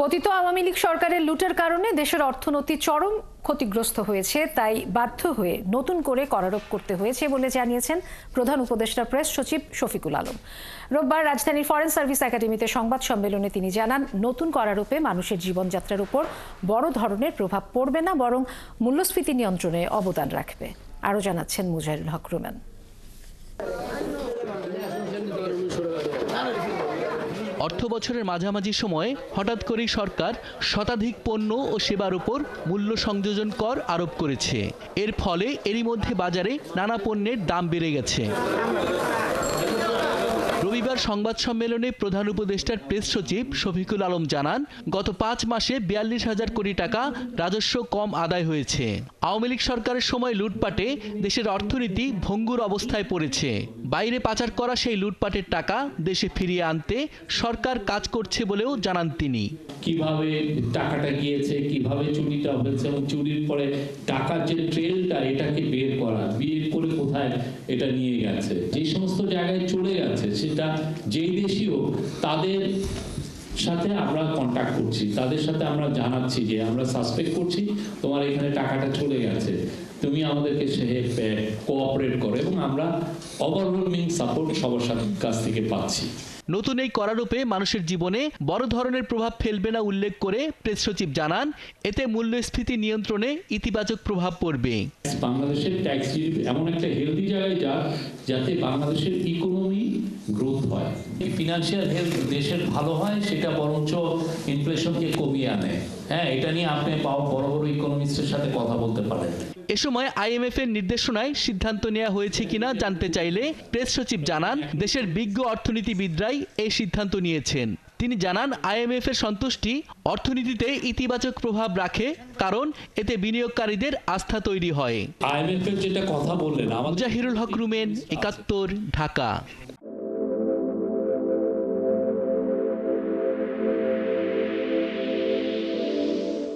পতিত আওয়ামী লীগ সরকারের লুটের কারণে দেশের অর্থনীতি চরম ক্ষতিগ্রস্ত হয়েছে, তাই বাধ্য হয়ে নতুন করে করারোপ করতে হয়েছে বলে জানিয়েছেন প্রধান উপদেষ্টা প্রেস সচিব শফিকুল আলম। রোববার রাজধানীর ফরেন সার্ভিস একাডেমিতে সংবাদ সম্মেলনে তিনি জানান, নতুন করারোপে মানুষের জীবনযাত্রার উপর বড় ধরনের প্রভাব পড়বে না, বরং মূল্যস্ফীতি নিয়ন্ত্রণে অবদান রাখবে। আরও জানাচ্ছেন মুজাহিরুল হক রুমেন। অর্থ বছরের মাঝামাঝি সময়ে হঠাৎ করেই সরকার শতাধিক পণ্য ও সেবার উপর মূল্য সংযোজন কর আরোপ করেছে। এর ফলে এরই মধ্যে বাজারে নানা পণ্যের দাম বেড়ে গেছে। রবিবার সংবাদ সম্মেলনে প্রধান উপদেষ্টার প্রেস সচিব শফিকুল আলম জানান, গত 5 মাসে 42,000 কোটি টাকা রাজস্ব কম আদায় হয়েছে। আওয়ামী লীগ সরকারের সময় লুটপাটে দেশের অর্থনীতি ভঙ্গুর অবস্থায় পড়েছে। বাইরে পাচার করা সেই লুটপাটের টাকা দেশে ফিরিয়ে আনতে সরকার কাজ করছে বলেও জানান তিনি। কিভাবে টাকাটা গিয়েছে, কিভাবে চুরিটা হয়েছে এবং চুরির পরে টাকার যে ট্রেলটা, এটাকে বের করে কোথায় এটা নিয়ে গেছে, যে সমস্ত জায়গায় চলে গেছে, সেটা যেই দেশই হোক তাদের সাথে আমরা কন্ট্যাক্ট করছি, তাদের সাথে আমরা জানাচ্ছি যে আমরা সাসপেক্ট করছি তোমার এখানে টাকাটা চলে গেছে, তুমি আমাদেরকে কোঅপারেট করো, এবং আমরা ওভারওয়েলমিং সাপোর্ট সবার কাছ থেকে পাচ্ছি। নতুন এই করারোপে মানুষের জীবনে বড় ধরনের প্রভাব ফেলবে না উল্লেখ করে প্রেস সচিব জানান, এতে মূল্যস্ফীতি নিয়ন্ত্রণে ইতিবাচক প্রভাব পড়বে। বাংলাদেশের ট্যাক্স এমন একটা হেলদি জায়গায় যাতে বাংলাদেশের ইকোনমি গ্রোথ হয়, ফিনান্সিয়াল হেলথ দেশের ভালো হয়, সেটা বরঞ্চ ইনফ্লেশনকে কমিয়ে আনে। হ্যাঁ, এটা নিয়ে আপনি বড় বড় ইকোনমিস্টের সাথে কথা বলতে পারেন। এ সময় আইএমএফ এর নির্দেশনায় সিদ্ধান্ত নেওয়া হয়েছে কিনা জানতে চাইলে প্রেস সচিব জানান, দেশের বিজ্ঞ অর্থনীতিবিদরাই এই সিদ্ধান্ত নিয়েছেন। তিনি জানান, আইএমএফ এর সন্তুষ্টি অর্থনীতিতে ইতিবাচক প্রভাব রাখে, কারণ এতে বিনিয়োগকারীদের আস্থা তৈরি হয়। আইএমএফ এর যেটা কথা বললেন, মুজাহিরুল হক রুমেন, ৭১, ঢাকা।